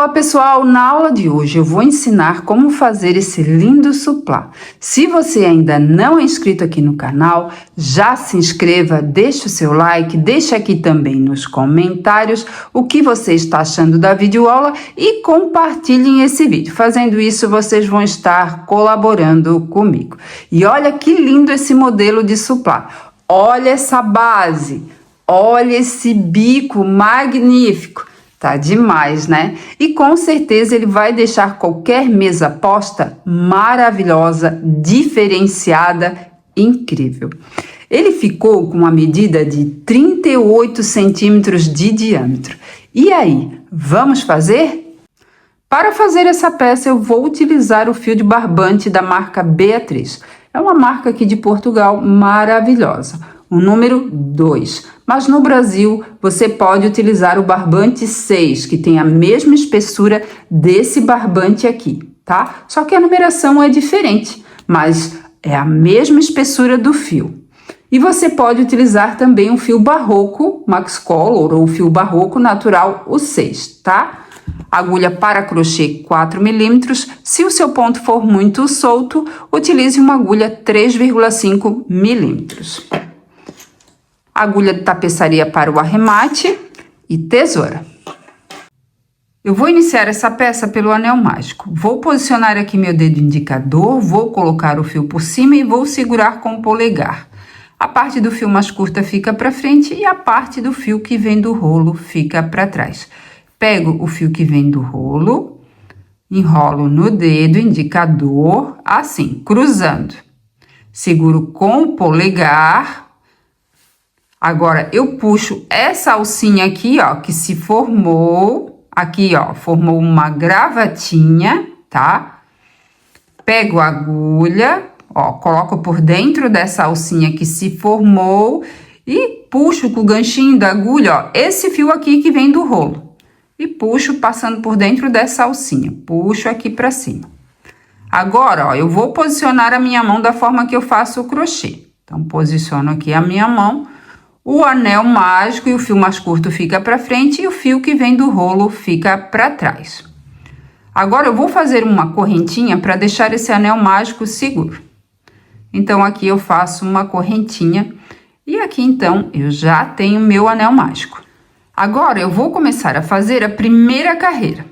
Olá pessoal, na aula de hoje eu vou ensinar como fazer esse lindo suplá. Se você ainda não é inscrito aqui no canal, já se inscreva, deixe o seu like, deixe aqui também nos comentários o que você está achando da videoaula e compartilhem esse vídeo. Fazendo isso, vocês vão estar colaborando comigo. E olha que lindo esse modelo de suplá. Olha essa base, olha esse bico magnífico. Tá demais, né? E com certeza ele vai deixar qualquer mesa posta maravilhosa, diferenciada, incrível. Ele ficou com uma medida de 38 centímetros de diâmetro. E aí, vamos fazer? Para fazer essa peça eu vou utilizar o fio de barbante da marca Beatriz. É uma marca aqui de Portugal maravilhosa. O número 2, mas no Brasil você pode utilizar o barbante 6, que tem a mesma espessura desse barbante aqui, tá? Só que a numeração é diferente, mas é a mesma espessura do fio. E você pode utilizar também o fio barroco Max Color ou fio barroco natural, o 6, tá? Agulha para crochê 4 milímetros. Se o seu ponto for muito solto, utilize uma agulha 3,5 milímetros. Agulha de tapeçaria para o arremate e tesoura. Eu vou iniciar essa peça pelo anel mágico. Vou posicionar aqui meu dedo indicador, vou colocar o fio por cima e vou segurar com o polegar. A parte do fio mais curta fica para frente e a parte do fio que vem do rolo fica para trás. Pego o fio que vem do rolo, enrolo no dedo indicador, assim, cruzando. Seguro com o polegar. Agora, eu puxo essa alcinha aqui, ó, que se formou, aqui, ó, formou uma gravatinha, tá? Pego a agulha, ó, coloco por dentro dessa alcinha que se formou e puxo com o ganchinho da agulha, ó, esse fio aqui que vem do rolo. E puxo passando por dentro dessa alcinha, puxo aqui pra cima. Agora, ó, eu vou posicionar a minha mão da forma que eu faço o crochê. Então, posiciono aqui a minha mão. O anel mágico e o fio mais curto fica para frente e o fio que vem do rolo fica para trás. Agora eu vou fazer uma correntinha para deixar esse anel mágico seguro. Então aqui eu faço uma correntinha e aqui então eu já tenho meu anel mágico. Agora eu vou começar a fazer a primeira carreira.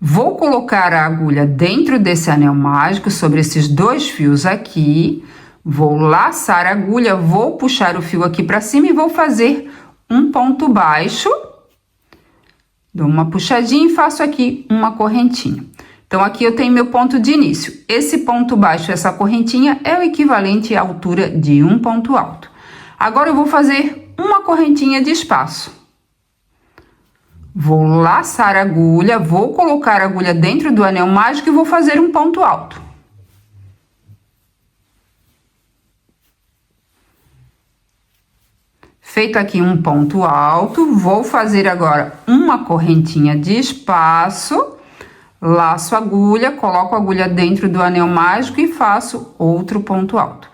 Vou colocar a agulha dentro desse anel mágico sobre esses dois fios aqui. Vou laçar a agulha, vou puxar o fio aqui para cima e vou fazer um ponto baixo. Dou uma puxadinha e faço aqui uma correntinha. Então, aqui eu tenho meu ponto de início. Esse ponto baixo, essa correntinha, é o equivalente à altura de um ponto alto. Agora, eu vou fazer uma correntinha de espaço. Vou laçar a agulha, vou colocar a agulha dentro do anel mágico e vou fazer um ponto alto. Feito aqui um ponto alto, vou fazer agora uma correntinha de espaço, laço a agulha, coloco a agulha dentro do anel mágico e faço outro ponto alto.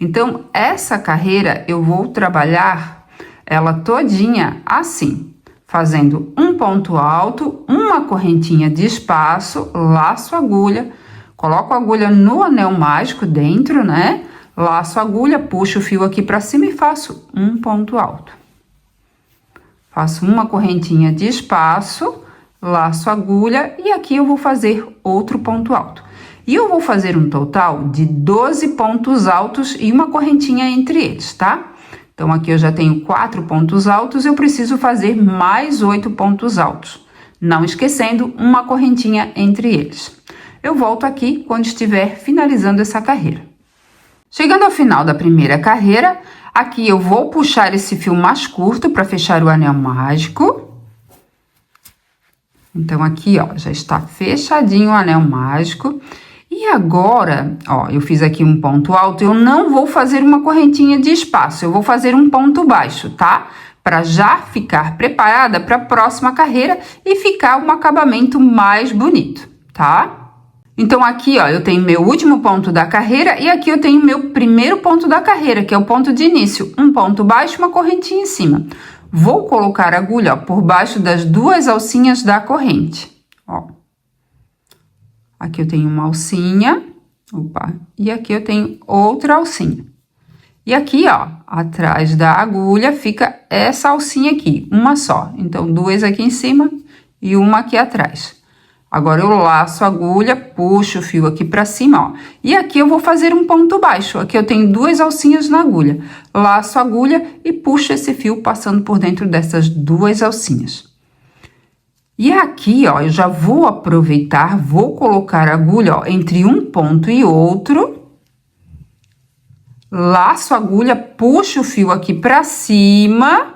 Então, essa carreira eu vou trabalhar ela todinha assim, fazendo um ponto alto, uma correntinha de espaço, laço a agulha, coloco a agulha no anel mágico dentro, né? Laço a agulha, puxo o fio aqui para cima e faço um ponto alto. Faço uma correntinha de espaço, laço a agulha e aqui eu vou fazer outro ponto alto. E eu vou fazer um total de 12 pontos altos e uma correntinha entre eles, tá? Então, aqui eu já tenho 4 pontos altos, eu preciso fazer mais 8 pontos altos. Não esquecendo uma correntinha entre eles. Eu volto aqui quando estiver finalizando essa carreira. Chegando ao final da primeira carreira, aqui eu vou puxar esse fio mais curto para fechar o anel mágico. Então, aqui, ó, já está fechadinho o anel mágico. E agora, ó, eu fiz aqui um ponto alto, eu não vou fazer uma correntinha de espaço, eu vou fazer um ponto baixo, tá? Para já ficar preparada para a próxima carreira e ficar um acabamento mais bonito, tá? Então, aqui, ó, eu tenho meu último ponto da carreira e aqui eu tenho meu primeiro ponto da carreira, que é o ponto de início. Um ponto baixo, uma correntinha em cima. Vou colocar a agulha, ó, por baixo das duas alcinhas da corrente, ó. Aqui eu tenho uma alcinha, opa, e aqui eu tenho outra alcinha. E aqui, ó, atrás da agulha fica essa alcinha aqui, uma só. Então, duas aqui em cima e uma aqui atrás. Agora, eu laço a agulha, puxo o fio aqui pra cima, ó. E aqui eu vou fazer um ponto baixo. Aqui eu tenho duas alcinhas na agulha. Laço a agulha e puxo esse fio passando por dentro dessas duas alcinhas. E aqui, ó, eu já vou aproveitar, vou colocar a agulha, ó, entre um ponto e outro. Laço a agulha, puxo o fio aqui pra cima.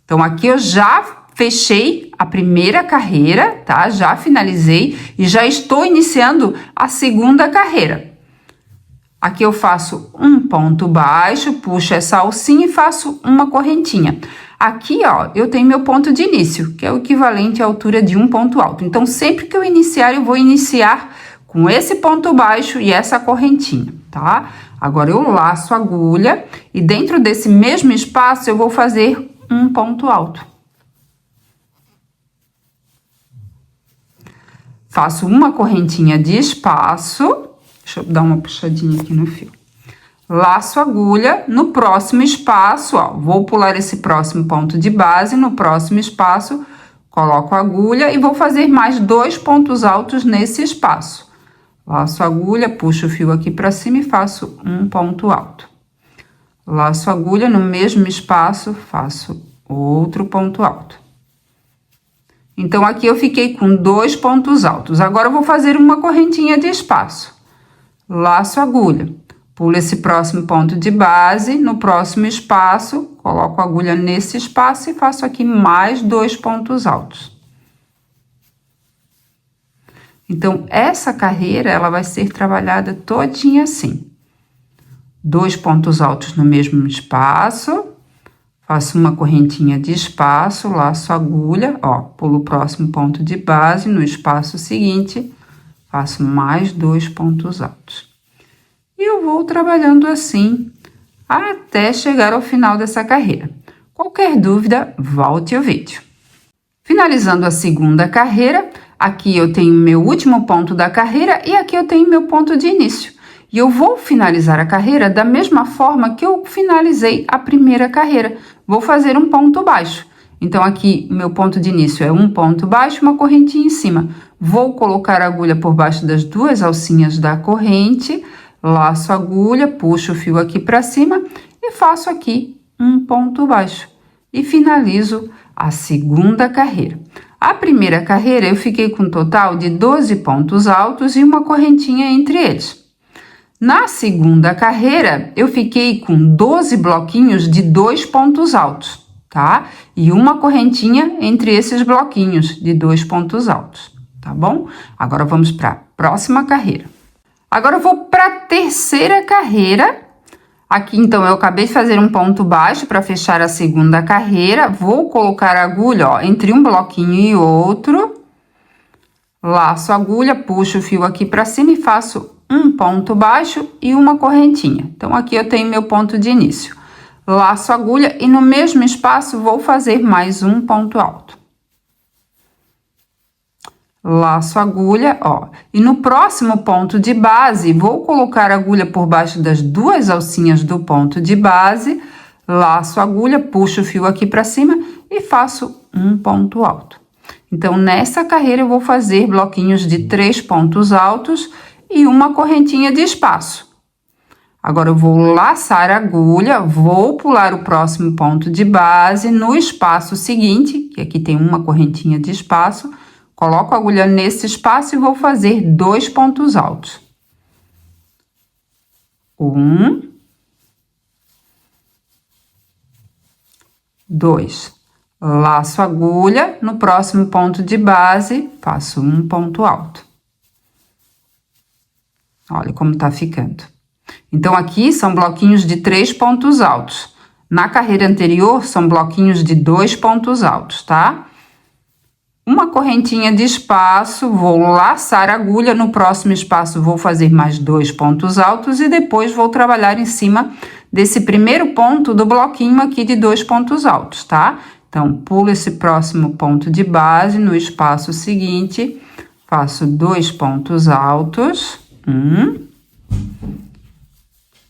Então, aqui eu já fechei a primeira carreira, tá? Já finalizei e já estou iniciando a segunda carreira. Aqui eu faço um ponto baixo, puxo essa alcinha e faço uma correntinha. Aqui, ó, eu tenho meu ponto de início, que é o equivalente à altura de um ponto alto. Então, sempre que eu iniciar, eu vou iniciar com esse ponto baixo e essa correntinha, tá? Agora, eu laço a agulha e dentro desse mesmo espaço, eu vou fazer um ponto alto. Faço uma correntinha de espaço, deixa eu dar uma puxadinha aqui no fio. Laço a agulha, no próximo espaço, ó, vou pular esse próximo ponto de base, no próximo espaço, coloco a agulha e vou fazer mais 2 pontos altos nesse espaço. Laço a agulha, puxo o fio aqui pra cima e faço um ponto alto. Laço a agulha, no mesmo espaço, faço outro ponto alto. Então, aqui eu fiquei com 2 pontos altos. Agora, eu vou fazer uma correntinha de espaço. Laço a agulha, pulo esse próximo ponto de base, no próximo espaço, coloco a agulha nesse espaço e faço aqui mais 2 pontos altos. Então, essa carreira, ela vai ser trabalhada todinha assim. 2 pontos altos no mesmo espaço, faço uma correntinha de espaço, laço a agulha, ó, pulo o próximo ponto de base, no espaço seguinte, faço mais 2 pontos altos. E eu vou trabalhando assim, até chegar ao final dessa carreira. Qualquer dúvida, volte ao vídeo. Finalizando a segunda carreira, aqui eu tenho meu último ponto da carreira e aqui eu tenho meu ponto de início. E eu vou finalizar a carreira da mesma forma que eu finalizei a primeira carreira. Vou fazer um ponto baixo. Então, aqui, meu ponto de início é um ponto baixo, uma correntinha em cima. Vou colocar a agulha por baixo das duas alcinhas da corrente, laço a agulha, puxo o fio aqui pra cima e faço aqui um ponto baixo. E finalizo a segunda carreira. A primeira carreira, eu fiquei com um total de 12 pontos altos e uma correntinha entre eles. Na segunda carreira, eu fiquei com 12 bloquinhos de 2 pontos altos, tá? E uma correntinha entre esses bloquinhos de 2 pontos altos, tá bom? Agora, vamos para a próxima carreira. Agora, eu vou para a terceira carreira. Aqui, então, eu acabei de fazer um ponto baixo para fechar a segunda carreira. Vou colocar a agulha, ó, entre um bloquinho e outro. Laço a agulha, puxo o fio aqui para cima e faço um ponto baixo e uma correntinha. Então, aqui eu tenho meu ponto de início. Laço a agulha e no mesmo espaço vou fazer mais um ponto alto. Laço a agulha, ó. E no próximo ponto de base, vou colocar a agulha por baixo das duas alcinhas do ponto de base. Laço a agulha, puxo o fio aqui para cima e faço um ponto alto. Então, nessa carreira, eu vou fazer bloquinhos de 3 pontos altos e uma correntinha de espaço. Agora, eu vou laçar a agulha, vou pular o próximo ponto de base no espaço seguinte, que aqui tem uma correntinha de espaço, coloco a agulha nesse espaço e vou fazer 2 pontos altos. 1, 2. Laço a agulha, no próximo ponto de base, faço um ponto alto. Olha como tá ficando. Então, aqui são bloquinhos de 3 pontos altos. Na carreira anterior, são bloquinhos de 2 pontos altos, tá? Uma correntinha de espaço, vou laçar a agulha, no próximo espaço vou fazer mais 2 pontos altos e depois vou trabalhar em cima desse primeiro ponto do bloquinho aqui de 2 pontos altos, tá? Então, pulo esse próximo ponto de base no espaço seguinte, faço 2 pontos altos, 1,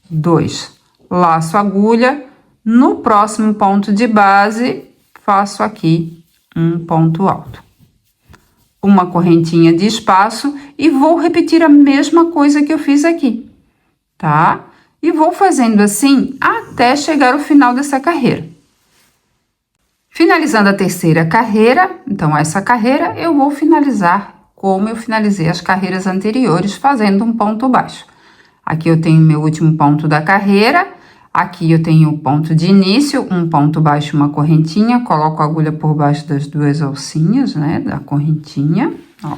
2, laço a agulha, no próximo ponto de base, faço aqui um ponto alto. Uma correntinha de espaço e vou repetir a mesma coisa que eu fiz aqui, tá? E vou fazendo assim até chegar ao final dessa carreira. Finalizando a terceira carreira, então essa carreira eu vou finalizar como eu finalizei as carreiras anteriores, fazendo um ponto baixo. Aqui eu tenho meu último ponto da carreira, aqui eu tenho o ponto de início, um ponto baixo, uma correntinha, coloco a agulha por baixo das duas alcinhas, né, da correntinha, ó.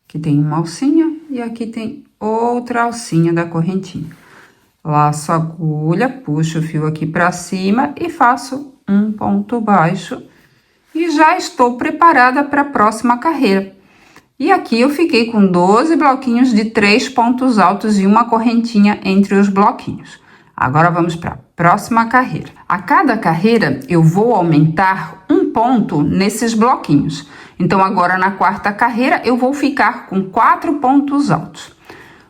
Aqui tem uma alcinha e aqui tem outra alcinha da correntinha. Laço a agulha, puxo o fio aqui pra cima e faço um ponto baixo e já estou preparada para a próxima carreira. E aqui eu fiquei com 12 bloquinhos de 3 pontos altos e uma correntinha entre os bloquinhos. Agora vamos para a próxima carreira. A cada carreira eu vou aumentar um ponto nesses bloquinhos. Então agora na quarta carreira eu vou ficar com 4 pontos altos.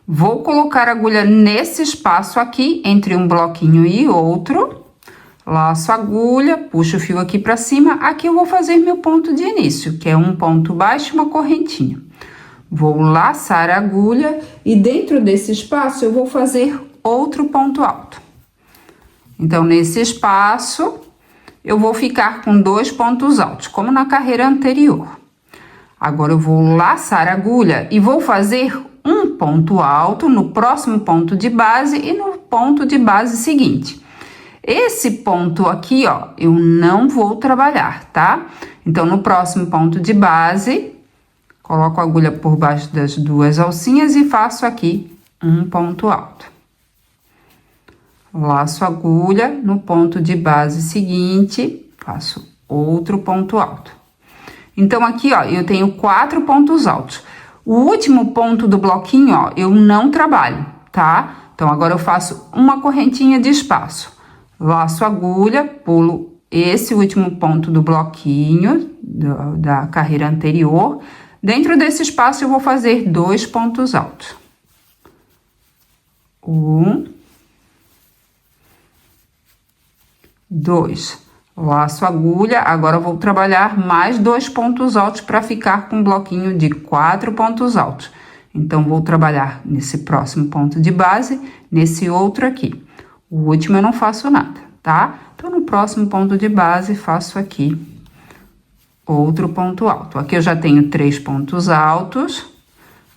Vou colocar a agulha nesse espaço aqui entre um bloquinho e outro. Laço a agulha, puxo o fio aqui para cima, aqui eu vou fazer meu ponto de início, que é um ponto baixo e uma correntinha. Vou laçar a agulha e dentro desse espaço eu vou fazer outro ponto alto. Então, nesse espaço, eu vou ficar com 2 pontos altos, como na carreira anterior. Agora, eu vou laçar a agulha e vou fazer um ponto alto no próximo ponto de base e no ponto de base seguinte. Esse ponto aqui, ó, eu não vou trabalhar, tá? Então, no próximo ponto de base, coloco a agulha por baixo das duas alcinhas e faço aqui um ponto alto. Laço a agulha, no ponto de base seguinte, faço outro ponto alto. Então, aqui, ó, eu tenho 4 pontos altos. O último ponto do bloquinho, ó, eu não trabalho, tá? Então, agora eu faço uma correntinha de espaço. Laço a agulha, pulo esse último ponto do bloquinho da carreira anterior. Dentro desse espaço, eu vou fazer 2 pontos altos. 1, 2. Laço a agulha, agora eu vou trabalhar mais 2 pontos altos para ficar com um bloquinho de 4 pontos altos. Então, vou trabalhar nesse próximo ponto de base, nesse outro aqui. O último eu não faço nada, tá? Então, no próximo ponto de base, faço aqui outro ponto alto. Aqui eu já tenho 3 pontos altos.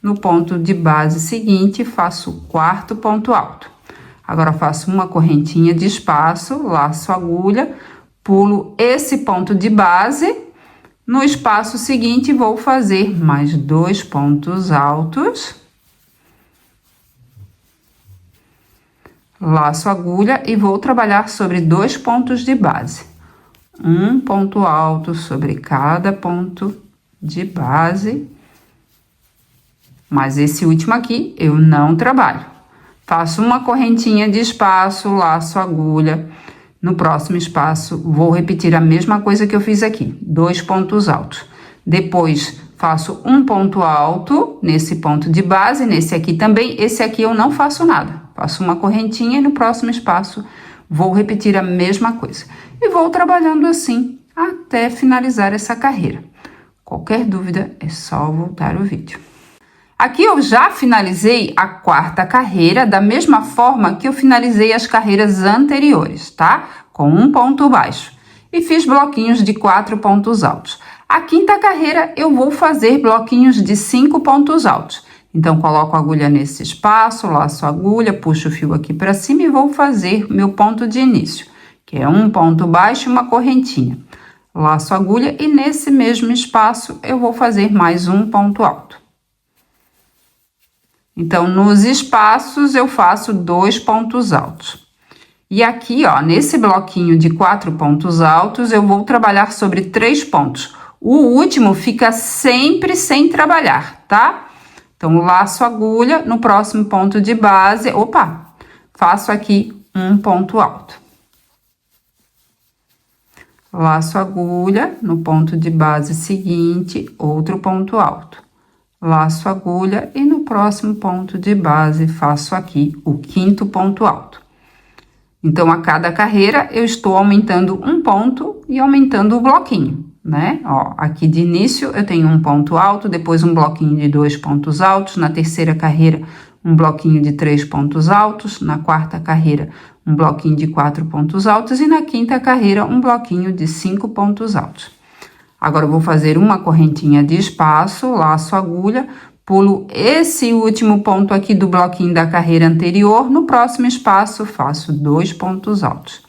No ponto de base seguinte, faço o 4º ponto alto. Agora, faço uma correntinha de espaço, laço a agulha, pulo esse ponto de base. No espaço seguinte, vou fazer mais 2 pontos altos. Laço a agulha e vou trabalhar sobre 2 pontos de base. Um ponto alto sobre cada ponto de base. Mas esse último aqui eu não trabalho. Faço uma correntinha de espaço, laço a agulha. No próximo espaço, vou repetir a mesma coisa que eu fiz aqui. 2 pontos altos. Depois, faço um ponto alto nesse ponto de base, nesse aqui também. Esse aqui eu não faço nada. Faço uma correntinha e no próximo espaço vou repetir a mesma coisa. E vou trabalhando assim até finalizar essa carreira. Qualquer dúvida é só voltar o vídeo. Aqui eu já finalizei a 4ª carreira da mesma forma que eu finalizei as carreiras anteriores, tá? Com um ponto baixo. E fiz bloquinhos de 4 pontos altos. A 5ª carreira eu vou fazer bloquinhos de 5 pontos altos. Então, coloco a agulha nesse espaço, laço a agulha, puxo o fio aqui para cima e vou fazer meu ponto de início, que é um ponto baixo e uma correntinha. Laço a agulha e nesse mesmo espaço eu vou fazer mais um ponto alto. Então, nos espaços eu faço 2 pontos altos. E aqui, ó, nesse bloquinho de 4 pontos altos, eu vou trabalhar sobre 3 pontos. O último fica sempre sem trabalhar, tá? Então, laço a agulha, no próximo ponto de base, faço aqui um ponto alto. Laço a agulha, no ponto de base seguinte, outro ponto alto. laço agulha e no próximo ponto de base faço aqui o 5º ponto alto. Então, a cada carreira, eu estou aumentando um ponto e aumentando o bloquinho, né? Ó, aqui de início, eu tenho um ponto alto, depois um bloquinho de 2 pontos altos, na terceira carreira, um bloquinho de 3 pontos altos, na quarta carreira, um bloquinho de 4 pontos altos e na quinta carreira, um bloquinho de 5 pontos altos. Agora, eu vou fazer uma correntinha de espaço, laço agulha, pulo esse último ponto aqui do bloquinho da carreira anterior, no próximo espaço faço 2 pontos altos.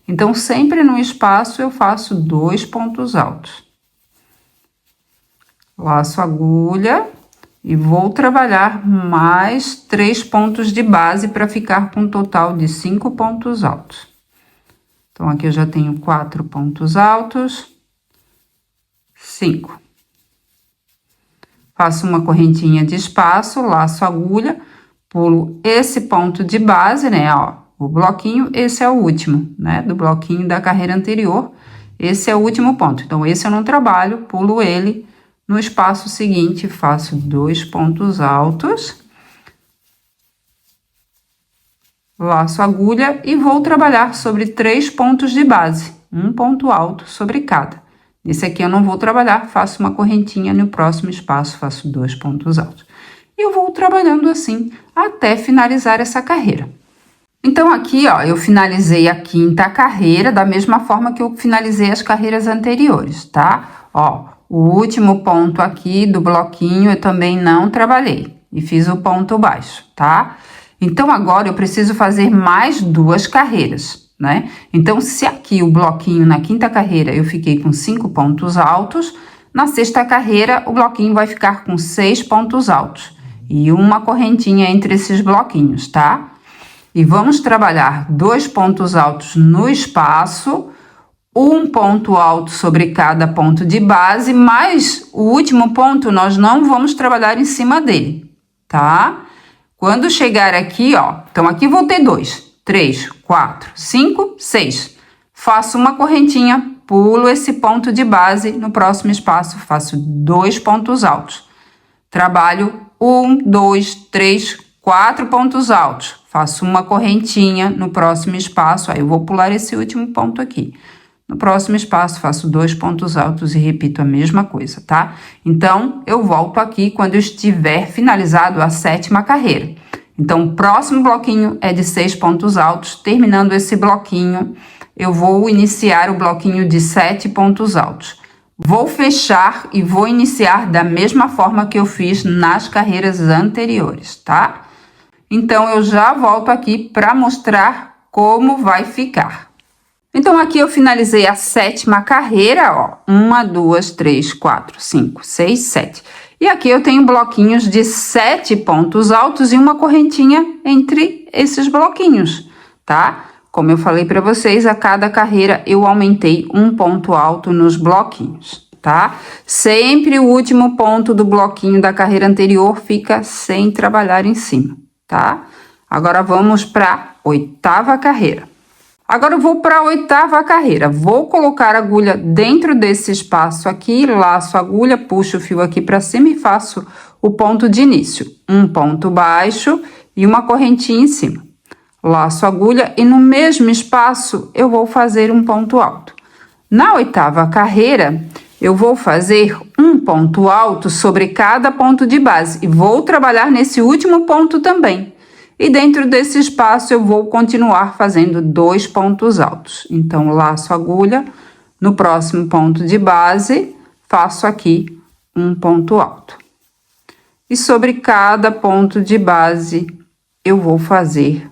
Então, sempre no espaço eu faço 2 pontos altos. Laço agulha e vou trabalhar mais 3 pontos de base para ficar com um total de 5 pontos altos. Então, aqui eu já tenho 4 pontos altos, 5. Faço uma correntinha de espaço, laço agulha, pulo esse ponto de base, né, ó, o bloquinho, esse é o último, né, do bloquinho da carreira anterior, esse é o último ponto. Então, esse eu não trabalho, pulo ele, no espaço seguinte, faço 2 pontos altos, laço agulha e vou trabalhar sobre 3 pontos de base, um ponto alto sobre cada. Esse aqui eu não vou trabalhar, faço uma correntinha, no próximo espaço faço 2 pontos altos. E eu vou trabalhando assim, até finalizar essa carreira. Então, aqui, ó, eu finalizei a 5ª carreira, da mesma forma que eu finalizei as carreiras anteriores, tá? Ó, o último ponto aqui do bloquinho eu também não trabalhei, e fiz o ponto baixo, tá? Então, agora eu preciso fazer mais 2 carreiras. Né? Então, se aqui o bloquinho na 5ª carreira eu fiquei com 5 pontos altos, na 6ª carreira o bloquinho vai ficar com 6 pontos altos e uma correntinha entre esses bloquinhos, tá? E vamos trabalhar 2 pontos altos no espaço, um ponto alto sobre cada ponto de base, mas o último ponto nós não vamos trabalhar em cima dele, tá? Quando chegar aqui, ó, então aqui vou ter 2. 3, 4, 5, 6. Faço uma correntinha, pulo esse ponto de base, no próximo espaço faço 2 pontos altos. Trabalho 1, 2, 3, 4 pontos altos. Faço uma correntinha no próximo espaço, aí eu vou pular esse último ponto aqui. No próximo espaço faço 2 pontos altos e repito a mesma coisa, tá? Então, eu volto aqui quando eu estiver finalizado a 7ª carreira. Então, o próximo bloquinho é de 6 pontos altos. Terminando esse bloquinho, eu vou iniciar o bloquinho de 7 pontos altos. Vou fechar e vou iniciar da mesma forma que eu fiz nas carreiras anteriores, tá? Então, eu já volto aqui para mostrar como vai ficar. Então, aqui eu finalizei a 7ª carreira, ó. 1, 2, 3, 4, 5, 6, 7. E aqui eu tenho bloquinhos de 7 pontos altos e uma correntinha entre esses bloquinhos, tá? Como eu falei para vocês, a cada carreira eu aumentei um ponto alto nos bloquinhos, tá? Sempre o último ponto do bloquinho da carreira anterior fica sem trabalhar em cima, tá? Agora vamos para a 8ª carreira. Agora eu vou para a 8ª carreira, vou colocar a agulha dentro desse espaço aqui, laço a agulha, puxo o fio aqui para cima e faço o ponto de início. Um ponto baixo e uma correntinha em cima. Laço a agulha e no mesmo espaço eu vou fazer um ponto alto. Na 8ª carreira, eu vou fazer um ponto alto sobre cada ponto de base e vou trabalhar nesse último ponto também. E dentro desse espaço eu vou continuar fazendo 2 pontos altos. Então, laço a agulha, no próximo ponto de base, faço aqui um ponto alto. E sobre cada ponto de base, eu vou fazer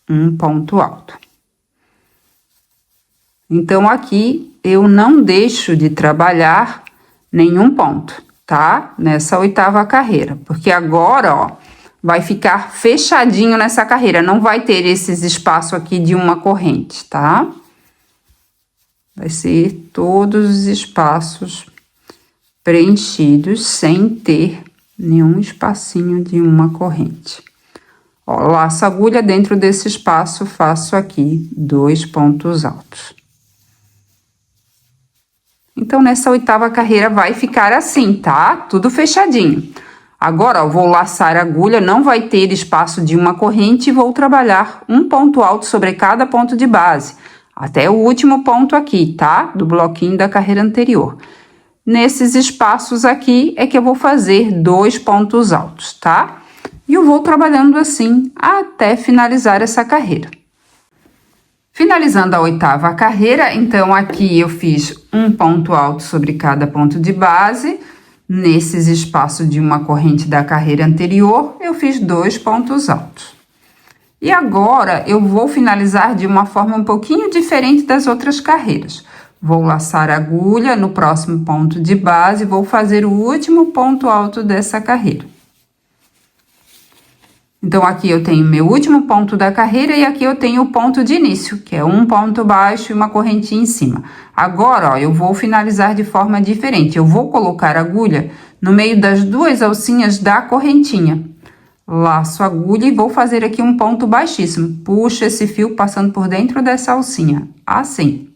um ponto alto. Então, aqui eu não deixo de trabalhar nenhum ponto, tá? Nessa 8ª carreira, porque agora, ó, vai ficar fechadinho nessa carreira, não vai ter esses espaços aqui de uma corrente, tá? Vai ser todos os espaços preenchidos sem ter nenhum espacinho de uma corrente. Ó, laço a agulha dentro desse espaço, faço aqui 2 pontos altos. Então, nessa 8ª carreira vai ficar assim, tá? Tudo fechadinho. Agora, eu vou laçar a agulha, não vai ter espaço de uma corrente e vou trabalhar um ponto alto sobre cada ponto de base, até o último ponto aqui, tá? Do bloquinho da carreira anterior. Nesses espaços aqui é que eu vou fazer 2 pontos altos, tá? E eu vou trabalhando assim até finalizar essa carreira. Finalizando a 8ª carreira, então aqui eu fiz um ponto alto sobre cada ponto de base. Nesses espaços de uma corrente da carreira anterior, eu fiz 2 pontos altos. E agora eu vou finalizar de uma forma um pouquinho diferente das outras carreiras. Vou laçar a agulha no próximo ponto de base e vou fazer o último ponto alto dessa carreira. Então, aqui eu tenho meu último ponto da carreira e aqui eu tenho o ponto de início, que é um ponto baixo e uma correntinha em cima. Agora, ó, eu vou finalizar de forma diferente. Eu vou colocar a agulha no meio das 2 alcinhas da correntinha. Laço a agulha e vou fazer aqui um ponto baixíssimo. Puxo esse fio passando por dentro dessa alcinha, assim.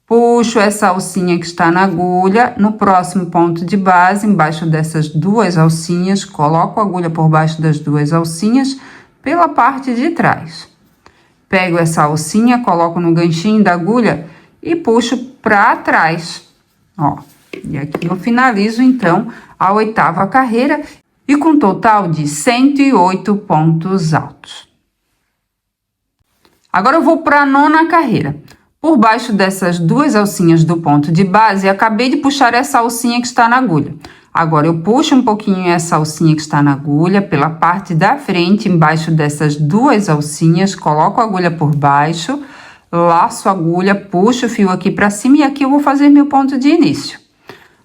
Puxo essa alcinha que está na agulha, no próximo ponto de base, embaixo dessas 2 alcinhas, coloco a agulha por baixo das 2 alcinhas, pela parte de trás. Pego essa alcinha, coloco no ganchinho da agulha e puxo para trás, ó. E aqui eu finalizo, então, a 8ª carreira e com um total de 108 pontos altos. Agora eu vou para a 9ª carreira. Por baixo dessas 2 alcinhas do ponto de base, acabei de puxar essa alcinha que está na agulha. Agora, eu puxo um pouquinho essa alcinha que está na agulha pela parte da frente, embaixo dessas 2 alcinhas, coloco a agulha por baixo, laço a agulha, puxo o fio aqui para cima e aqui eu vou fazer meu ponto de início.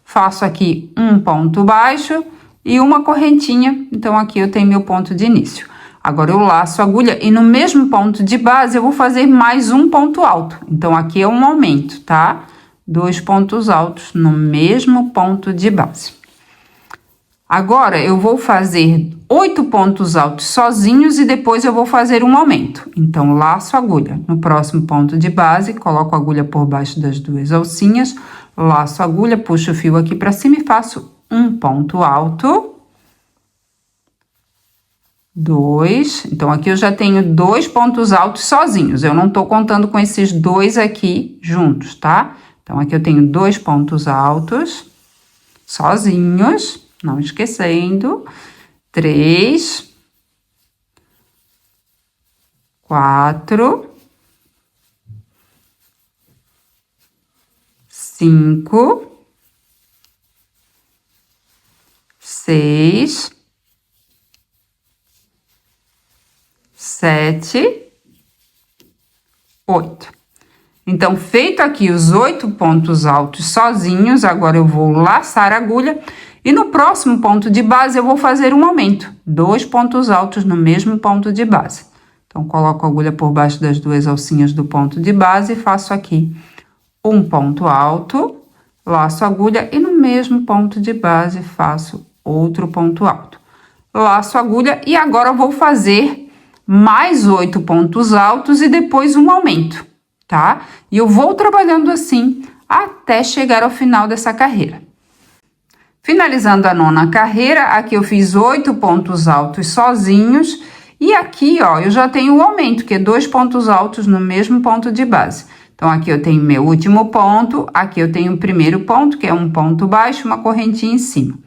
Faço aqui um ponto baixo e uma correntinha, então aqui eu tenho meu ponto de início. Agora, eu laço a agulha e no mesmo ponto de base eu vou fazer mais um ponto alto. Então, aqui é um aumento, tá? 2 pontos altos no mesmo ponto de base. Agora, eu vou fazer 8 pontos altos sozinhos e depois eu vou fazer um aumento. Então, laço a agulha no próximo ponto de base, coloco a agulha por baixo das 2 alcinhas, laço a agulha, puxo o fio aqui para cima e faço um ponto alto. 2, então aqui eu já tenho 2 pontos altos sozinhos, eu não tô contando com esses 2 aqui juntos, tá? Então, aqui eu tenho 2 pontos altos sozinhos, não esquecendo. 3, 4, 5, 6, 7, 8. Então, feito aqui os 8 pontos altos sozinhos, agora eu vou laçar a agulha e no próximo ponto de base eu vou fazer um aumento, 2 pontos altos no mesmo ponto de base. Então, coloco a agulha por baixo das 2 alcinhas do ponto de base e faço aqui um ponto alto, laço a agulha e no mesmo ponto de base faço outro ponto alto. Laço a agulha e agora eu vou fazer mais 8 pontos altos e depois um aumento, tá? E eu vou trabalhando assim até chegar ao final dessa carreira. Finalizando a 9ª carreira, aqui eu fiz 8 pontos altos sozinhos e aqui, ó, eu já tenho o aumento, que é 2 pontos altos no mesmo ponto de base. Então, aqui eu tenho meu último ponto, aqui eu tenho o primeiro ponto, que é um ponto baixo, uma correntinha em cima.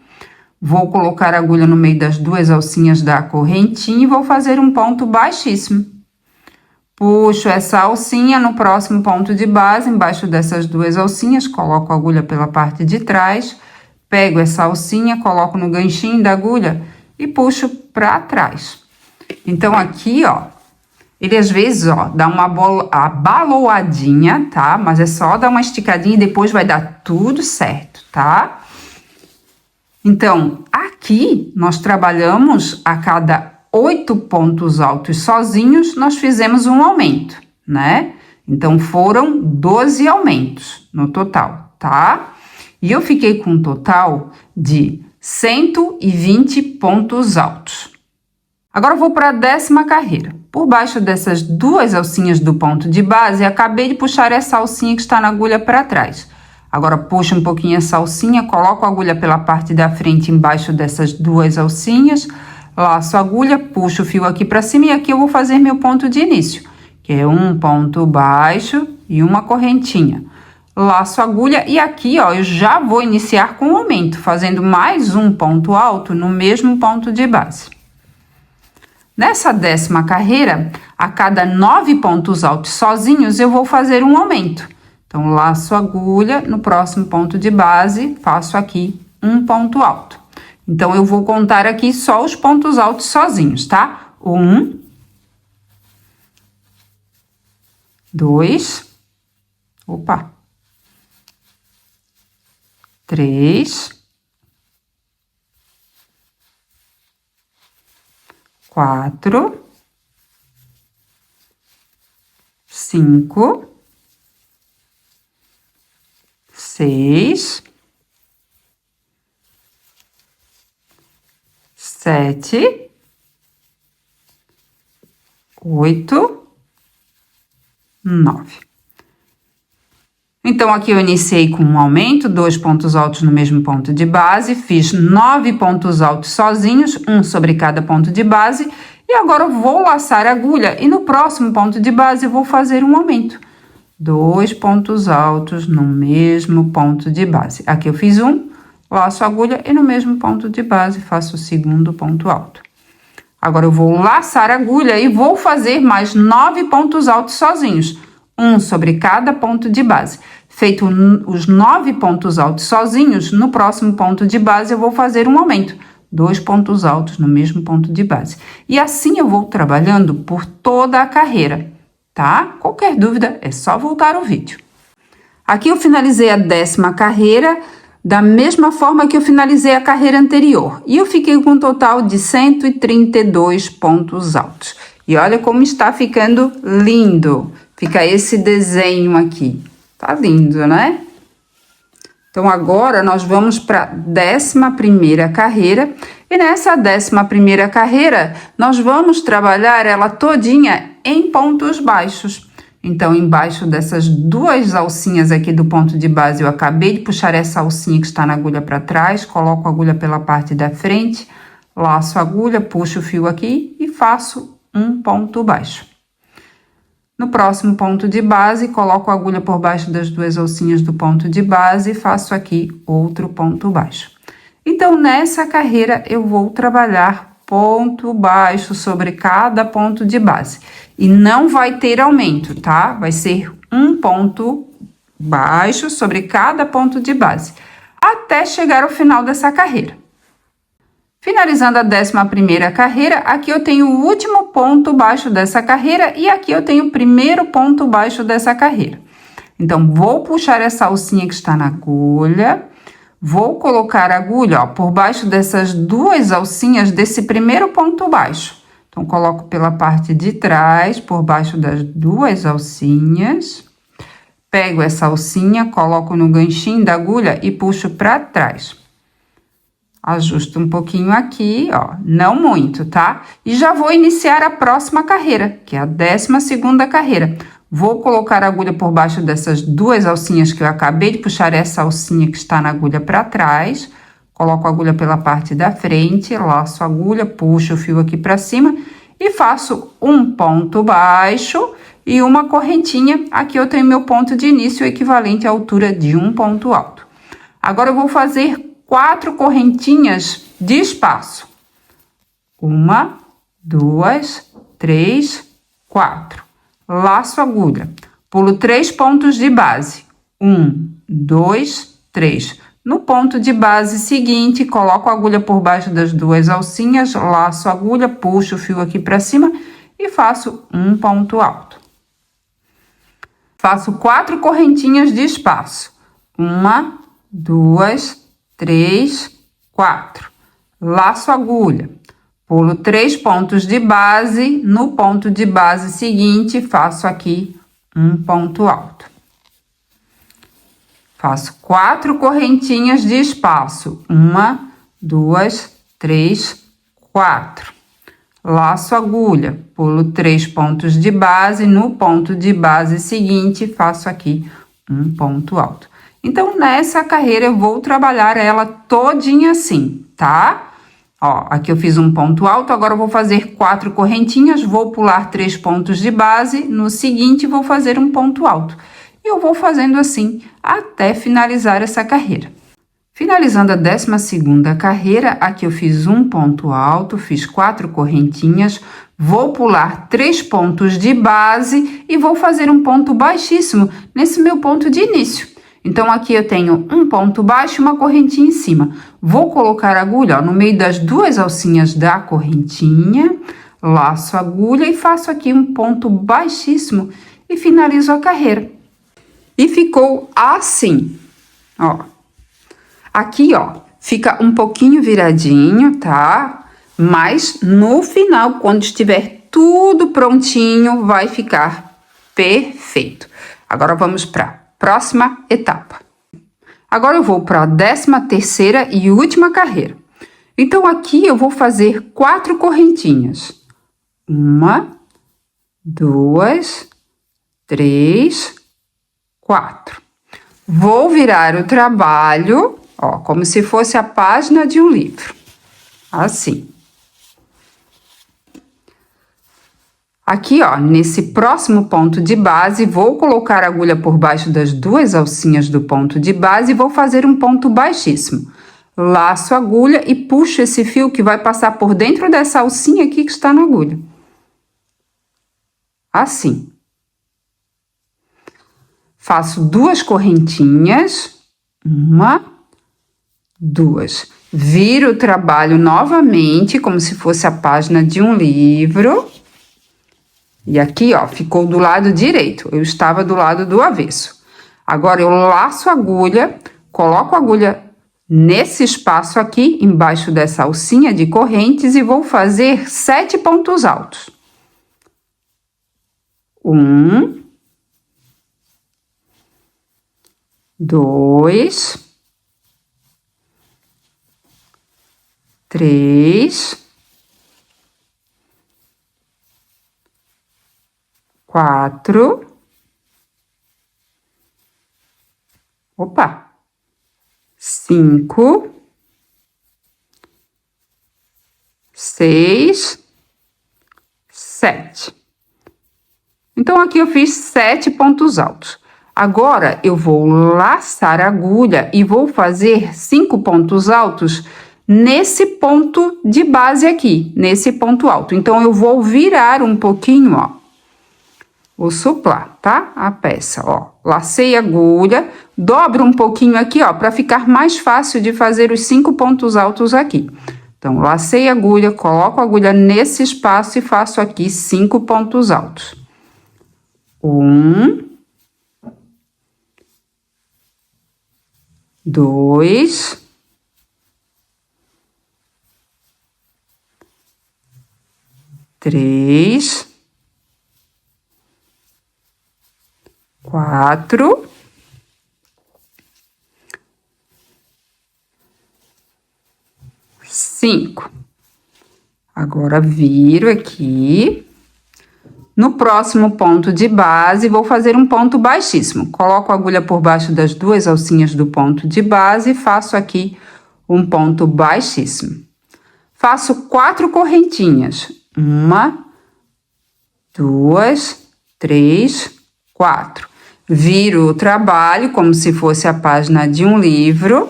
Vou colocar a agulha no meio das 2 alcinhas da correntinha e vou fazer um ponto baixíssimo. Puxo essa alcinha no próximo ponto de base, embaixo dessas 2 alcinhas, coloco a agulha pela parte de trás, pego essa alcinha, coloco no ganchinho da agulha e puxo para trás. Então, aqui, ó, ele às vezes, ó, dá uma abaloadinha, tá? Mas é só dar uma esticadinha e depois vai dar tudo certo, tá? Então, aqui nós trabalhamos a cada 8 pontos altos sozinhos, nós fizemos um aumento, né? Então, foram 12 aumentos no total, tá? E eu fiquei com um total de 120 pontos altos. Agora, eu vou para a 10ª carreira. Por baixo dessas 2 alcinhas do ponto de base, acabei de puxar essa alcinha que está na agulha para trás. Agora, puxo um pouquinho essa alcinha, coloco a agulha pela parte da frente embaixo dessas duas alcinhas, laço a agulha, puxo o fio aqui pra cima e aqui eu vou fazer meu ponto de início, que é um ponto baixo e uma correntinha. Laço a agulha e aqui, ó, eu já vou iniciar com o aumento, fazendo mais um ponto alto no mesmo ponto de base. Nessa 10ª carreira, a cada 9 pontos altos sozinhos, eu vou fazer um aumento. Então, laço a agulha, no próximo ponto de base, faço aqui um ponto alto. Então, eu vou contar aqui só os pontos altos sozinhos, tá? 1, 2, 3, 4, 5, 6, 7, 8, 9. Então, aqui eu iniciei com um aumento, 2 pontos altos no mesmo ponto de base, fiz 9 pontos altos sozinhos, um sobre cada ponto de base, e agora eu vou laçar a agulha, e no próximo ponto de base eu vou fazer um aumento. 2 pontos altos no mesmo ponto de base. Aqui eu fiz um, laço a agulha, e no mesmo ponto de base faço o segundo ponto alto. Agora eu vou laçar a agulha e vou fazer mais 9 pontos altos sozinhos, um sobre cada ponto de base. Feito os 9 pontos altos sozinhos, no próximo ponto de base eu vou fazer um aumento, 2 pontos altos no mesmo ponto de base. E assim eu vou trabalhando por toda a carreira, tá? Qualquer dúvida é só voltar o vídeo. Aqui eu finalizei a 10ª carreira da mesma forma que eu finalizei a carreira anterior. E eu fiquei com um total de 132 pontos altos. E olha como está ficando lindo. Fica esse desenho aqui. Tá lindo, né? Então, agora nós vamos para a 11ª carreira. E nessa 11ª carreira, nós vamos trabalhar ela todinha em pontos baixos. Então, embaixo dessas duas alcinhas aqui do ponto de base, eu acabei de puxar essa alcinha que está na agulha para trás, coloco a agulha pela parte da frente, laço a agulha, puxo o fio aqui e faço um ponto baixo. No próximo ponto de base, coloco a agulha por baixo das duas alcinhas do ponto de base e faço aqui outro ponto baixo. Então, nessa carreira, eu vou trabalhar ponto baixo sobre cada ponto de base. E não vai ter aumento, tá? Vai ser um ponto baixo sobre cada ponto de base, até chegar ao final dessa carreira. Finalizando a 11ª carreira, aqui eu tenho o último ponto baixo dessa carreira e aqui eu tenho o primeiro ponto baixo dessa carreira. Então, vou puxar essa alcinha que está na agulha, vou colocar a agulha, ó, por baixo dessas duas alcinhas desse primeiro ponto baixo. Então, coloco pela parte de trás, por baixo das duas alcinhas, pego essa alcinha, coloco no ganchinho da agulha e puxo para trás. Ajusto um pouquinho aqui, ó, não muito, tá? E já vou iniciar a próxima carreira, que é a 12ª carreira. Vou colocar a agulha por baixo dessas duas alcinhas que eu acabei de puxar essa alcinha que está na agulha para trás. Coloco a agulha pela parte da frente, laço a agulha, puxo o fio aqui para cima e faço um ponto baixo e uma correntinha. Aqui eu tenho meu ponto de início equivalente à altura de um ponto alto. Agora eu vou fazer 4 correntinhas de espaço. 1, 2, 3, 4. Laço a agulha. Pulo 3 pontos de base. 1, 2, 3. No ponto de base seguinte, coloco a agulha por baixo das duas alcinhas, laço a agulha, puxo o fio aqui para cima e faço um ponto alto. Faço 4 correntinhas de espaço. 1, 2, 3, 4. Laço a agulha, pulo 3 pontos de base, no ponto de base seguinte, faço aqui um ponto alto. Faço 4 correntinhas de espaço, 1, 2, 3, 4. Laço a agulha, pulo 3 pontos de base, no ponto de base seguinte, faço aqui um ponto alto. Então, nessa carreira, eu vou trabalhar ela todinha assim, tá? Ó, aqui eu fiz um ponto alto, agora eu vou fazer 4 correntinhas, vou pular 3 pontos de base, no seguinte vou fazer um ponto alto. E eu vou fazendo assim até finalizar essa carreira. Finalizando a 12ª carreira, aqui eu fiz um ponto alto, fiz 4 correntinhas, vou pular 3 pontos de base e vou fazer um ponto baixíssimo nesse meu ponto de início. Então, aqui eu tenho um ponto baixo e uma correntinha em cima. Vou colocar a agulha, ó, no meio das 2 alcinhas da correntinha, laço a agulha e faço aqui um ponto baixíssimo e finalizo a carreira. E ficou assim, ó. Aqui, ó, fica um pouquinho viradinho, tá? Mas no final, quando estiver tudo prontinho, vai ficar perfeito. Agora vamos para próxima etapa. Agora eu vou para a 13ª e última carreira. Então, aqui eu vou fazer 4 correntinhas. 1, 2, 3, 4. Vou virar o trabalho, ó, como se fosse a página de um livro. Assim. Aqui, ó, nesse próximo ponto de base, vou colocar a agulha por baixo das 2 alcinhas do ponto de base e vou fazer um ponto baixíssimo. Laço a agulha e puxo esse fio que vai passar por dentro dessa alcinha aqui que está na agulha. Assim. Faço 2 correntinhas. 1, 2. Viro o trabalho novamente, como se fosse a página de um livro. E aqui, ó, ficou do lado direito. Eu estava do lado do avesso. Agora, eu laço a agulha, coloco a agulha nesse espaço aqui, embaixo dessa alcinha de correntes, e vou fazer 7 pontos altos. 1, 2, 3, 4, opa, 5, 6, 7. Então, aqui eu fiz 7 pontos altos. Agora, eu vou laçar a agulha e vou fazer 5 pontos altos nesse ponto de base aqui, nesse ponto alto. Então, eu vou virar um pouquinho, ó. Vou soplar, tá? A peça, ó. Lacei a agulha, dobro um pouquinho aqui, ó, para ficar mais fácil de fazer os 5 pontos altos aqui. Então, lacei a agulha, coloco a agulha nesse espaço e faço aqui 5 pontos altos. 1, 2, 3, 4, 5. Agora, viro aqui. No próximo ponto de base, vou fazer um ponto baixíssimo. Coloco a agulha por baixo das 2 alcinhas do ponto de base e faço aqui um ponto baixíssimo. Faço 4 correntinhas. 1, 2, 3, 4. Viro o trabalho como se fosse a página de um livro.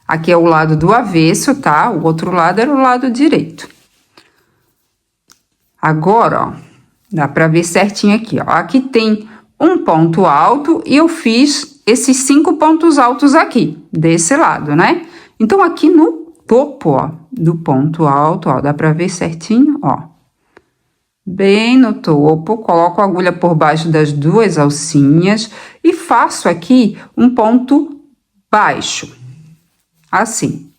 Aqui é o lado do avesso, tá? O outro lado era o lado direito. Agora, ó, dá pra ver certinho aqui, ó. Aqui tem um ponto alto e eu fiz esses 5 pontos altos aqui, desse lado, né? Então, aqui no topo, ó, do ponto alto, ó, dá pra ver certinho, ó. Bem no topo, coloco a agulha por baixo das 2 alcinhas e faço aqui um ponto baixo, assim.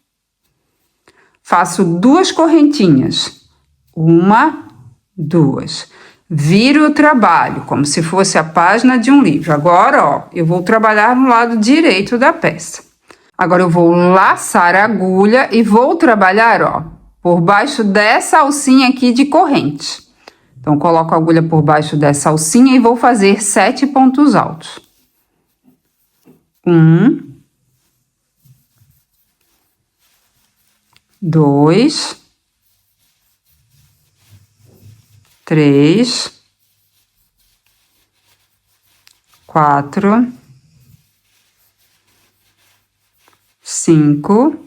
Faço 2 correntinhas, 1, 2. Viro o trabalho, como se fosse a página de um livro. Agora, ó, eu vou trabalhar no lado direito da peça. Agora, eu vou laçar a agulha e vou trabalhar, ó, por baixo dessa alcinha aqui de corrente. Então, coloco a agulha por baixo dessa alcinha e vou fazer 7 pontos altos. Um, dois, três, quatro, cinco,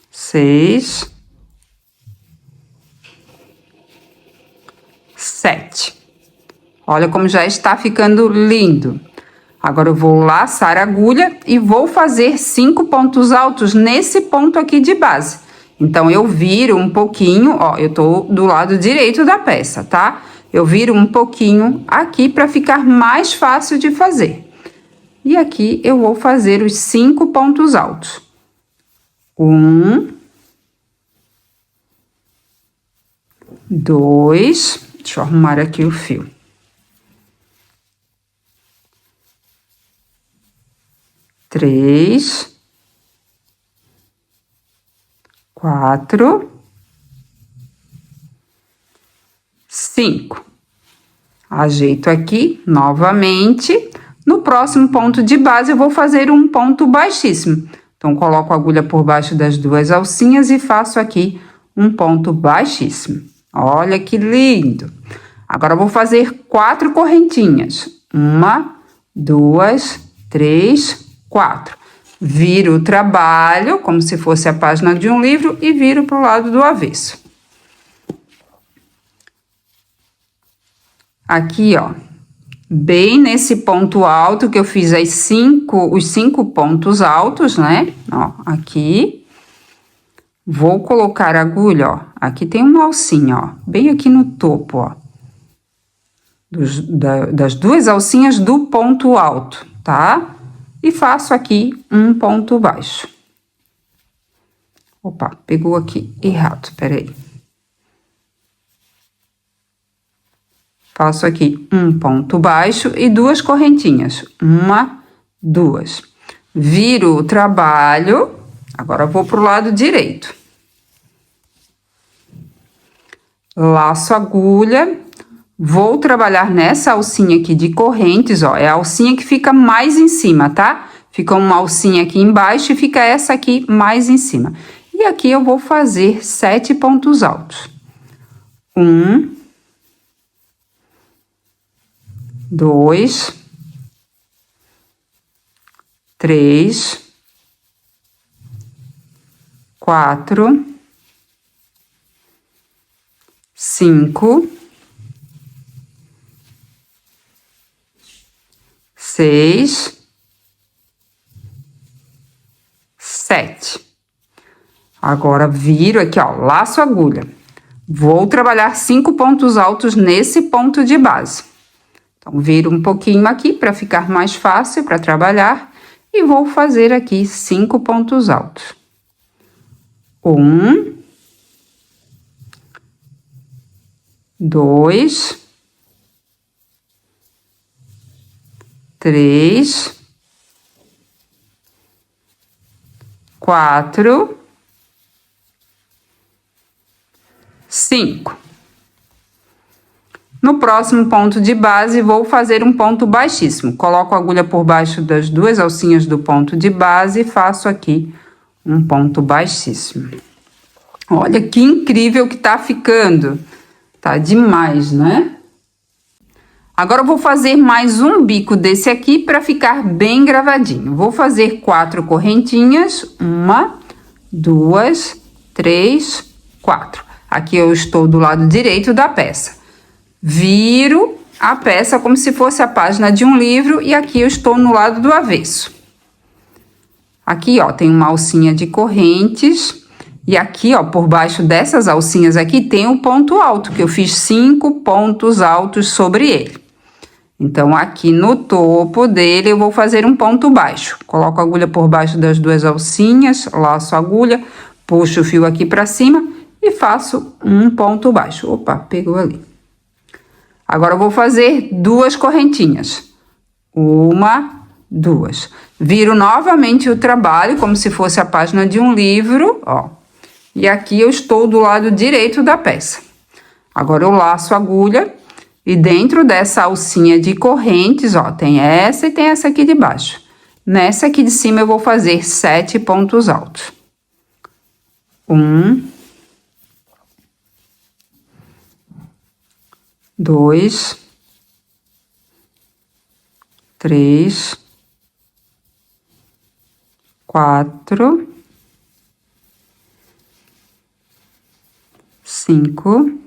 seis, sete. Olha como já está ficando lindo. Agora eu vou laçar a agulha e vou fazer 5 pontos altos nesse ponto aqui de base. Então, eu viro um pouquinho, ó, eu tô do lado direito da peça, tá? Eu viro um pouquinho aqui para ficar mais fácil de fazer. E aqui eu vou fazer os 5 pontos altos. Um, dois, deixa eu arrumar aqui o fio. Três, quatro, cinco. Ajeito aqui novamente. No próximo ponto de base, eu vou fazer um ponto baixíssimo. Então, coloco a agulha por baixo das duas alcinhas e faço aqui um ponto baixíssimo. Olha que lindo! Agora, eu vou fazer 4 correntinhas. 1, 2, 3, 4. Viro o trabalho, como se fosse a página de um livro, e viro para o lado do avesso. Aqui, ó, bem nesse ponto alto que eu fiz os 5 pontos altos, né? Ó, aqui. Vou colocar a agulha, ó. Aqui tem uma alcinha, ó, bem aqui no topo, ó. Das duas alcinhas do ponto alto, tá? E faço aqui um ponto baixo. Opa, pegou aqui errado, peraí. Faço aqui um ponto baixo e 2 correntinhas. 1, 2. Viro o trabalho. Agora, vou pro lado direito. Laço a agulha. Vou trabalhar nessa alcinha aqui de correntes, ó. É a alcinha que fica mais em cima, tá? Fica uma alcinha aqui embaixo e fica essa aqui mais em cima. E aqui eu vou fazer 7 pontos altos. 1, 2, 3, 4, 5, 6, 7. Agora, viro aqui, ó, laço a agulha. Vou trabalhar 5 pontos altos nesse ponto de base. Então, viro um pouquinho aqui para ficar mais fácil para trabalhar e vou fazer aqui 5 pontos altos. 1, 2, 3, 4, 5. No próximo ponto de base, vou fazer um ponto baixíssimo. Coloco a agulha por baixo das duas alcinhas do ponto de base e faço aqui um ponto baixíssimo. Olha que incrível que tá ficando. Tá demais, né? Agora eu vou fazer mais um bico desse aqui para ficar bem gravadinho. Vou fazer 4 correntinhas. 1, 2, 3, 4. Aqui eu estou do lado direito da peça. Viro a peça como se fosse a página de um livro e aqui eu estou no lado do avesso. Aqui, ó, tem uma alcinha de correntes e aqui, ó, por baixo dessas alcinhas aqui tem o ponto alto, que eu fiz 5 pontos altos sobre ele. Então, aqui no topo dele eu vou fazer um ponto baixo. Coloco a agulha por baixo das duas alcinhas, laço a agulha, puxo o fio aqui pra cima e faço um ponto baixo. Opa, pegou ali. Agora, eu vou fazer 2 correntinhas. 1, 2. Viro novamente o trabalho, como se fosse a página de um livro, ó. E aqui eu estou do lado direito da peça. Agora, eu laço a agulha E dentro dessa alcinha de correntes, ó, tem essa e tem essa aqui de baixo. Nessa aqui de cima eu vou fazer 7 pontos altos. 1, 2, 3, 4, 5,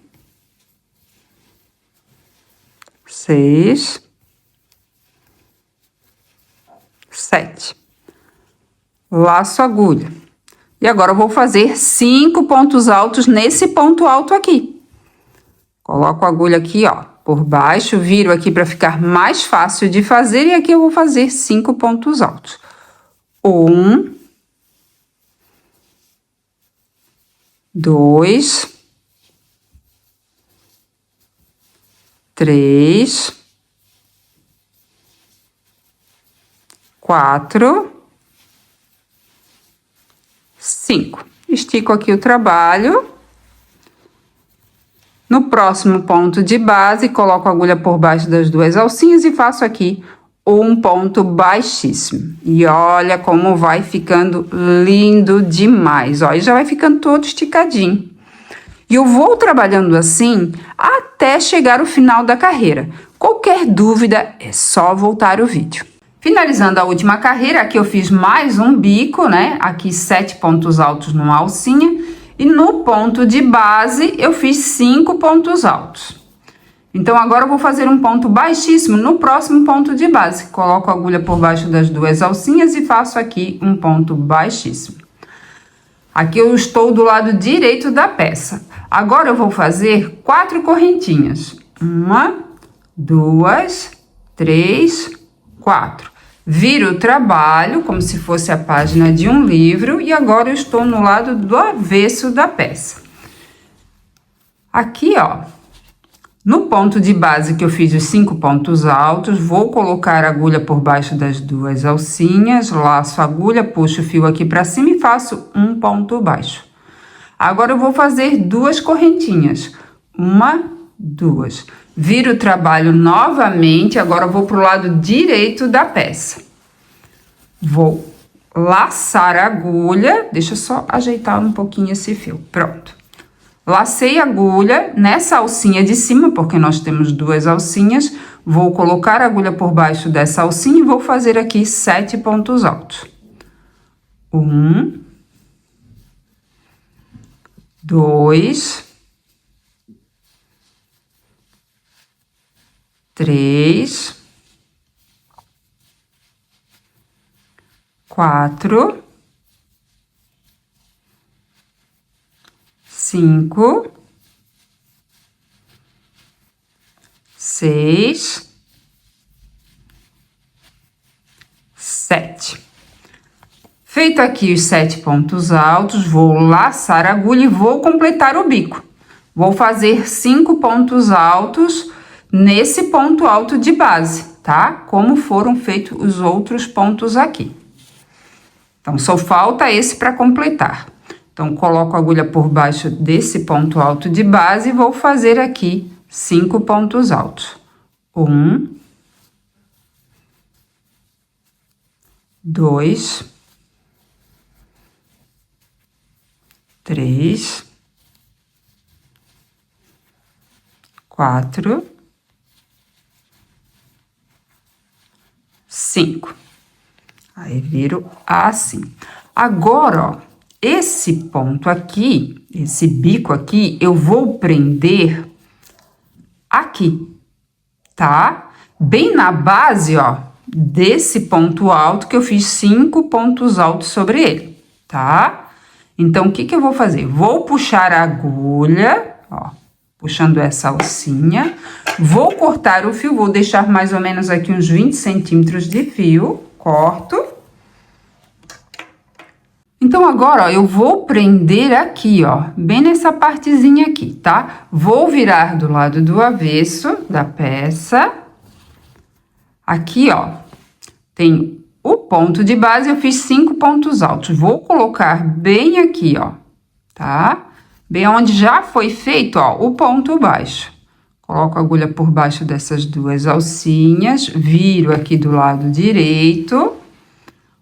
6, 7. Laço a agulha. E agora eu vou fazer 5 pontos altos nesse ponto alto aqui. Coloco a agulha aqui, ó, por baixo, viro aqui para ficar mais fácil de fazer. E aqui eu vou fazer 5 pontos altos. 1, 2, 3, 4, 5. Estico aqui o trabalho. No próximo ponto de base, coloco a agulha por baixo das duas alcinhas e faço aqui um ponto baixíssimo. E olha como vai ficando lindo demais, ó, e já vai ficando todo esticadinho. E eu vou trabalhando assim até chegar ao final da carreira. Qualquer dúvida é só voltar o vídeo. Finalizando a última carreira, aqui eu fiz mais um bico, né? Aqui 7 pontos altos numa alcinha. E no ponto de base eu fiz 5 pontos altos. Então agora eu vou fazer um ponto baixíssimo no próximo ponto de base. Coloco a agulha por baixo das duas alcinhas e faço aqui um ponto baixíssimo. Aqui eu estou do lado direito da peça. Agora eu vou fazer 4 correntinhas. 1, 2, 3, 4. Viro o trabalho como se fosse a página de um livro e agora eu estou no lado do avesso da peça. Aqui, ó, no ponto de base que eu fiz os 5 pontos altos, vou colocar a agulha por baixo das duas alcinhas, laço a agulha, puxo o fio aqui para cima e faço um ponto baixo. Agora eu vou fazer 2 correntinhas. 1, 2. Viro o trabalho novamente, agora eu vou pro lado direito da peça. Vou laçar a agulha, deixa eu só ajeitar um pouquinho esse fio, pronto. Lacei a agulha nessa alcinha de cima, porque nós temos 2 alcinhas. Vou colocar a agulha por baixo dessa alcinha e vou fazer aqui 7 pontos altos. 1, 2, 3, 4, 5, 6, 7. Feito aqui os 7 pontos altos, vou laçar a agulha e vou completar o bico. Vou fazer 5 pontos altos nesse ponto alto de base, tá? Como foram feitos os outros pontos aqui. Então, só falta esse para completar. Então, coloco a agulha por baixo desse ponto alto de base e vou fazer aqui 5 pontos altos. 1, 2, 3, 4, 5. Aí, viro assim. Agora, ó, esse ponto aqui, esse bico aqui, eu vou prender aqui, tá? Bem na base, ó, desse ponto alto que eu fiz 5 pontos altos sobre ele, tá? Então, o que que eu vou fazer? Vou puxar a agulha, ó, puxando essa alcinha, vou cortar o fio, vou deixar mais ou menos aqui uns 20 centímetros de fio, corto. Então, agora, ó, eu vou prender aqui, ó, bem nessa partezinha aqui, tá? Vou virar do lado do avesso da peça. Aqui, ó, tem o ponto de base, eu fiz 5 pontos altos. Vou colocar bem aqui, ó, tá? Bem onde já foi feito, ó, o ponto baixo. Coloco a agulha por baixo dessas duas alcinhas, viro aqui do lado direito.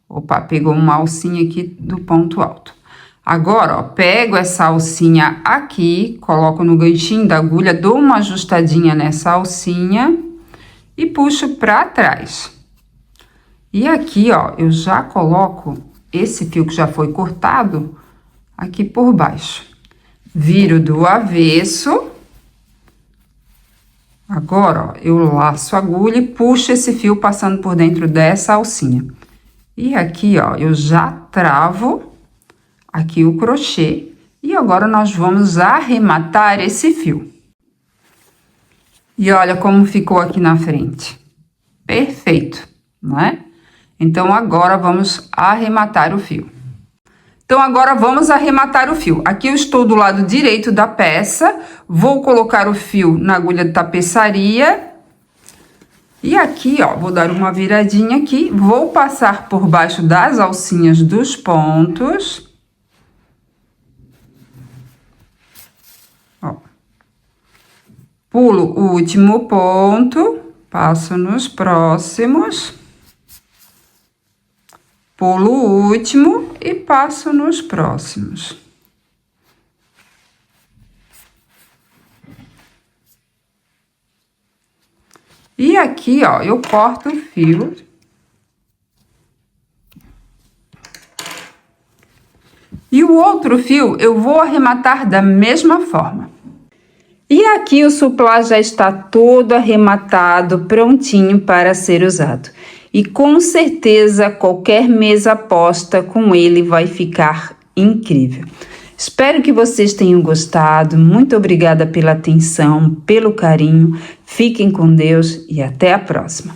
Opa, pegou uma alcinha aqui do ponto alto. Agora, ó, pego essa alcinha aqui, coloco no ganchinho da agulha, dou uma ajustadinha nessa alcinha e puxo pra trás. E aqui, ó, eu já coloco esse fio que já foi cortado aqui por baixo. Viro do avesso. Agora, ó, eu laço a agulha e puxo esse fio passando por dentro dessa alcinha. E aqui, ó, eu já travo aqui o crochê. E agora, nós vamos arrematar esse fio. E olha como ficou aqui na frente. Perfeito, não é? Então, agora, vamos arrematar o fio. Então, agora, vamos arrematar o fio. Aqui eu estou do lado direito da peça. Vou colocar o fio na agulha de tapeçaria. E aqui, ó, vou dar uma viradinha aqui. Vou passar por baixo das alcinhas dos pontos. Ó. Pulo o último ponto. Passo nos próximos. Pulo o último e passo nos próximos. E aqui, ó, eu corto o fio. E o outro fio eu vou arrematar da mesma forma. E aqui o suplá já está todo arrematado, prontinho para ser usado. E com certeza qualquer mesa posta com ele vai ficar incrível. Espero que vocês tenham gostado. Muito obrigada pela atenção, pelo carinho. Fiquem com Deus e até a próxima.